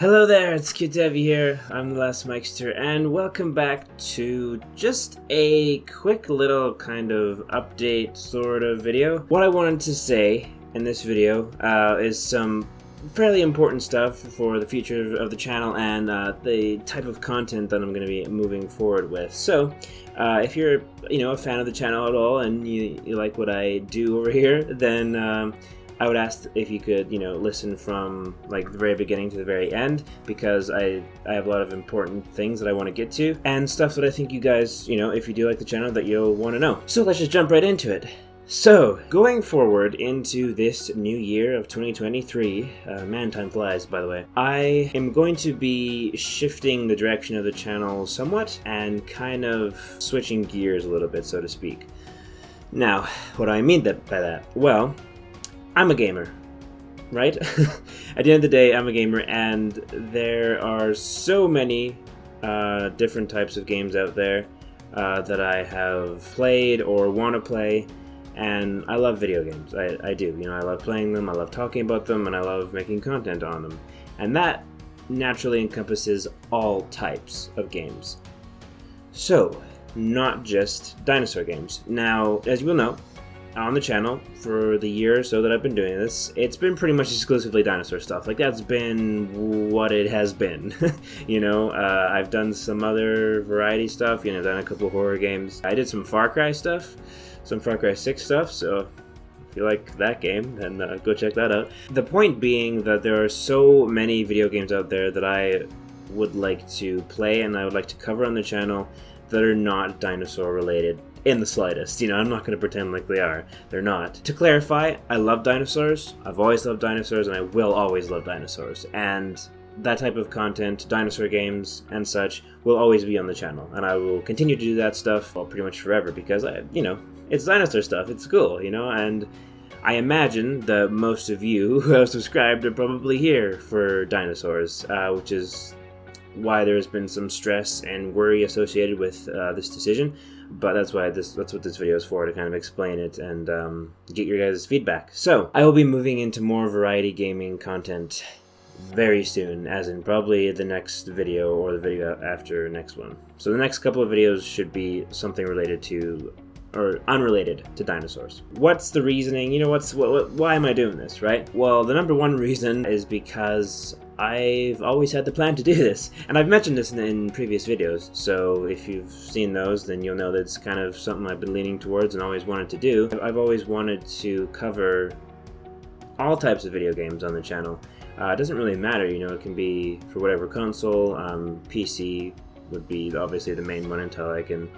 Hello there, it's cute to have you here. I'm the Last Mikester, and welcome back to just a quick little kind of update sort of video. What I wanted to say in this video is some fairly important stuff for the future of the channel and the type of content that I'm going to be moving forward with. So, if you're a fan of the channel at all and you like what I do over here, then I would ask if you could, listen from like the very beginning to the very end, because I have a lot of important things that I want to get to and stuff that I think you guys, if you do like the channel, that you'll want to know. So let's just jump right into it. So, going forward into this new year of 2023, man, time flies, by the way, I am going to be shifting the direction of the channel somewhat and kind of switching gears a little bit, so to speak. Now, what do I mean by that? Well, I'm a gamer, right? At the end of the day, I'm a gamer, and there are so many different types of games out there that I have played or want to play, and I love video games. I do. I love playing them, I love talking about them, and I love making content on them. And that naturally encompasses all types of games. So, not just dinosaur games. Now, as you will know, on the channel for the year or so that I've been doing this, it's been pretty much exclusively dinosaur stuff. Like, that's been what it has been. I've done some other variety stuff, I've done a couple of horror games. I did some Far Cry stuff, some Far Cry 6 stuff, so if you like that game, then go check that out. The point being that there are so many video games out there that I would like to play and I would like to cover on the channel that are not dinosaur related in the slightest. I'm not going to pretend like they are. They're not. To clarify, I love dinosaurs. I've always loved dinosaurs, and I will always love dinosaurs. And that type of content, dinosaur games and such, will always be on the channel. And I will continue to do that stuff, well, pretty much forever, because, it's dinosaur stuff. It's cool, and I imagine that most of you who have subscribed are probably here for dinosaurs, which is why there's been some stress and worry associated with this decision. But that's what this video is for, to kind of explain it and get your guys' feedback. So, I will be moving into more variety gaming content very soon, as in probably the next video or the video after next one. So the next couple of videos should be something related to, or unrelated to, dinosaurs. What's the reasoning? Why am I doing this, right? Well, the number one reason is because I've always had the plan to do this, and I've mentioned this in previous videos, so if you've seen those, then you'll know that it's kind of something I've been leaning towards and always wanted to do. I've always wanted to cover all types of video games on the channel. It doesn't really matter, it can be for whatever console. PC would be obviously the main one until I can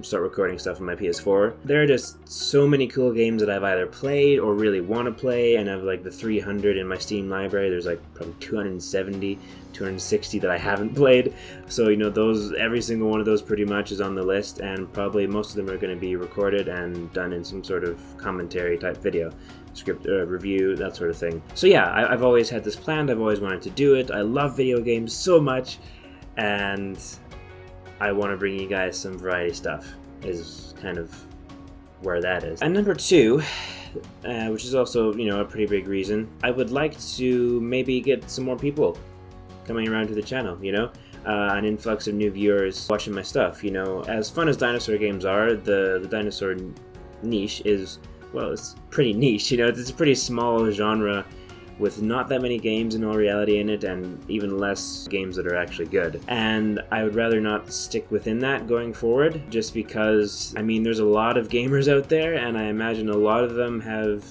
start recording stuff on my PS4. There are just so many cool games that I've either played or really want to play, and I have like the 300 in my Steam library. There's like probably 270, 260 that I haven't played. So, those, every single one of those pretty much is on the list, and probably most of them are going to be recorded and done in some sort of commentary type video. Script review, that sort of thing. So yeah, I've always had this planned. I've always wanted to do it. I love video games so much, and I want to bring you guys some variety stuff, is kind of where that is. And number two, which is also, a pretty big reason, I would like to maybe get some more people coming around to the channel, an influx of new viewers watching my stuff. As fun as dinosaur games are, the dinosaur niche is, well, it's pretty niche, it's a pretty small genre with not that many games in all reality in it, and even less games that are actually good. And I would rather not stick within that going forward, just because, there's a lot of gamers out there, and I imagine a lot of them have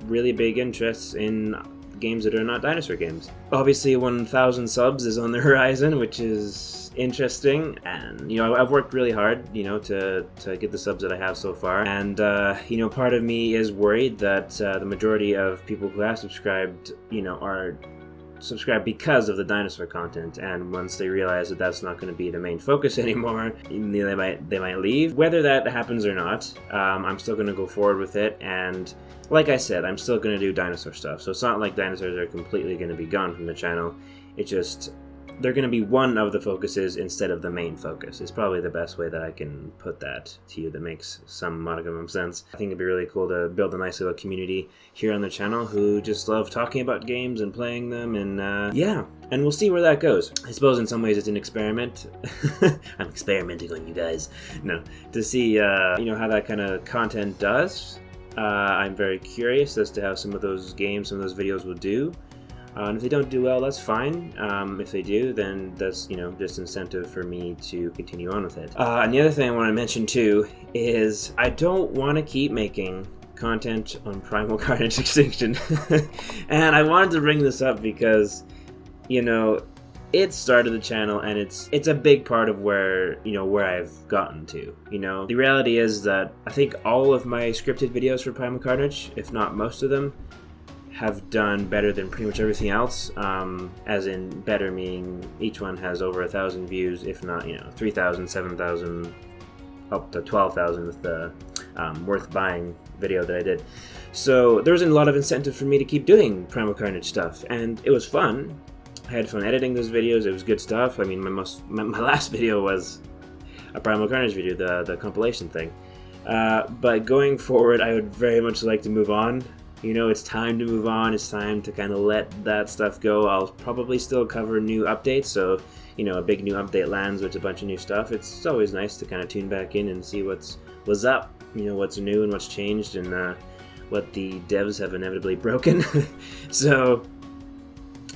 really big interests in games that are not dinosaur games. Obviously, 1,000 subs is on the horizon, which is interesting, and I've worked really hard to get the subs that I have so far, and part of me is worried that the majority of people who have subscribed are subscribed because of the dinosaur content, and once they realize that that's not going to be the main focus anymore, they might leave. Whether that happens or not, I'm still going to go forward with it, and like I said, I'm still going to do dinosaur stuff, so it's not like dinosaurs are completely going to be gone from the channel. It just, they're going to be one of the focuses instead of the main focus. It's probably the best way that I can put that to you that makes some modicum of sense. I think it'd be really cool to build a nice little community here on the channel who just love talking about games and playing them, and yeah, and we'll see where that goes. I suppose in some ways it's an experiment. I'm experimenting on you guys. No, to see, you know, how that kind of content does. I'm very curious as to how some of those games, some of those videos will do. And if they don't do well, that's fine. If they do, then that's, you know, just incentive for me to continue on with it. And the other thing I want to mention too is I don't want to keep making content on Primal Carnage Extinction. And I wanted to bring this up because, you know, it started the channel and it's a big part of where, you know, where I've gotten to. You know, the reality is that I think all of my scripted videos for Primal Carnage, if not most of them, have done better than pretty much everything else, as in better meaning each one has over 1,000 views, if not, you know, 3,000, 7,000, up to 12,000 with the worth buying video that I did. So there was a lot of incentive for me to keep doing Primal Carnage stuff, and it was fun. I had fun editing those videos. It was good stuff. I mean, my last video was a Primal Carnage video, the compilation thing. But going forward, I would very much like to move on. You know, it's time to move on. It's time to kind of let that stuff go. I'll probably still cover new updates, so, you know, a big new update lands with a bunch of new stuff. It's always nice to kind of tune back in and see what's up, you know, what's new and what's changed, and what the devs have inevitably broken. So,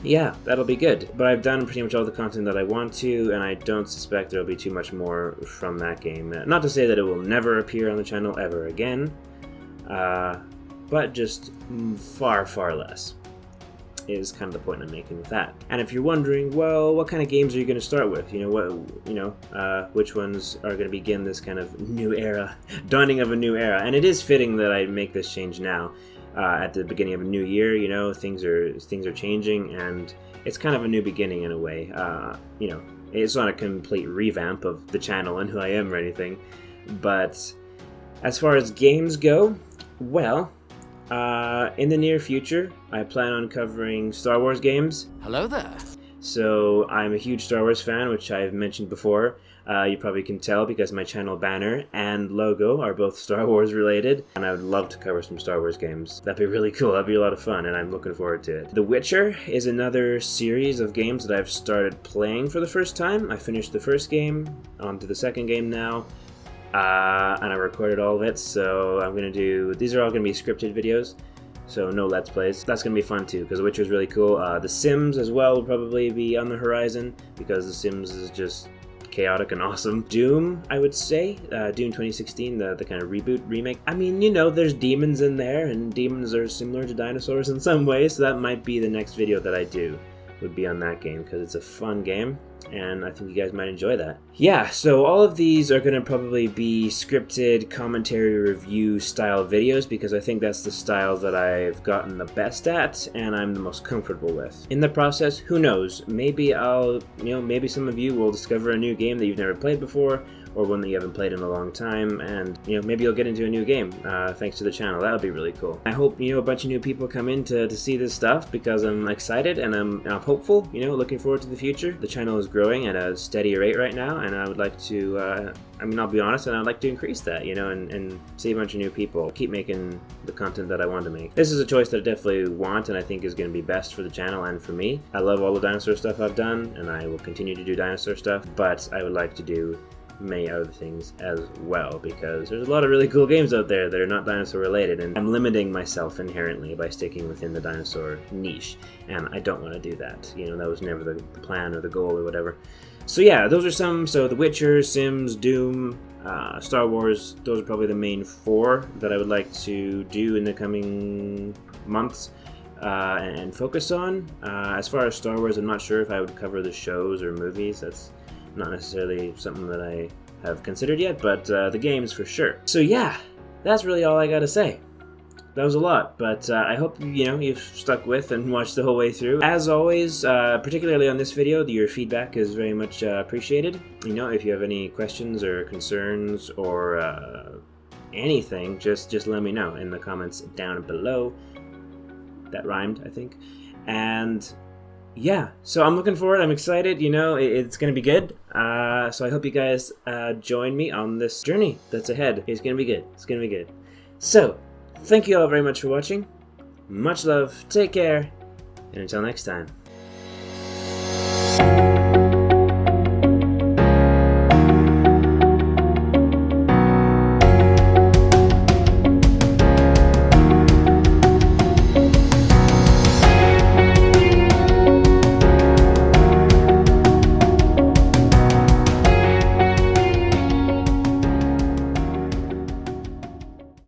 yeah, that'll be good. But I've done pretty much all the content that I want to, and I don't suspect there'll be too much more from that game. Not to say that it will never appear on the channel ever again, but just far, far less is kind of the point I'm making with that. And if you're wondering, well, what kind of games are you going to start with? You know, which ones are going to begin this kind of new era, dawning of a new era? And it is fitting that I make this change now, at the beginning of a new year. You know, things are changing, and it's kind of a new beginning in a way. You know, it's not a complete revamp of the channel and who I am or anything, but as far as games go, well, in the near future, I plan on covering Star Wars games. Hello there. So I'm a huge Star Wars fan, which I've mentioned before. You probably can tell because my channel banner and logo are both Star Wars related, and I would love to cover some Star Wars games. That'd be really cool. That'd be a lot of fun, and I'm looking forward to it. The Witcher is another series of games that I've started playing for the first time. I finished the first game, on to the second game now. And I recorded all of it, so I'm gonna do, these are all gonna be scripted videos, so no Let's Plays. That's gonna be fun too, because The Witcher is really cool. The Sims as well will probably be on the horizon, because The Sims is just chaotic and awesome. Doom, I would say, Doom 2016, the kind of reboot, remake. I mean, you know, there's demons in there, and demons are similar to dinosaurs in some ways, so that might be the next video that I do, would be on that game, because it's a fun game, and I think you guys might enjoy that. Yeah, so all of these are going to probably be scripted commentary review style videos, because I think that's the style that I've gotten the best at and I'm the most comfortable with. In the process, who knows, maybe maybe some of you will discover a new game that you've never played before, or one that you haven't played in a long time, and, you know, maybe you'll get into a new game thanks to the channel. That would be really cool. I hope, you know, a bunch of new people come in to see this stuff, because I'm excited and I'm hopeful, you know, looking forward to the future. The channel is growing at a steady rate right now, and I would like to, I mean, I'll be honest, and I'd like to increase that, you know, and see a bunch of new people, keep making the content that I want to make. This is a choice that I definitely want, and I think is going to be best for the channel and for me. I love all the dinosaur stuff I've done, and I will continue to do dinosaur stuff, but I would like to do many other things as well, because there's a lot of really cool games out there that are not dinosaur related, and I'm limiting myself inherently by sticking within the dinosaur niche, and I don't want to do that. You know, that was never the plan or the goal or whatever. So yeah, those are some. So The Witcher, Sims, Doom, Star Wars, those are probably the main 4 that I would like to do in the coming months and focus on. As far as Star Wars, I'm not sure if I would cover the shows or movies. That's not necessarily something that I have considered yet, but the games for sure. So yeah, that's really all I gotta say. That was a lot, but I hope, you know, you've stuck with and watched the whole way through. As always, particularly on this video, your feedback is very much appreciated. You know, if you have any questions or concerns or anything, just let me know in the comments down below. That rhymed, I think. And yeah, so I'm looking forward. I'm excited. You know, it's gonna be good. So I hope you guys join me on this journey that's ahead. It's gonna be good. It's gonna be good. So, thank you all very much for watching. Much love. Take care. And until next time.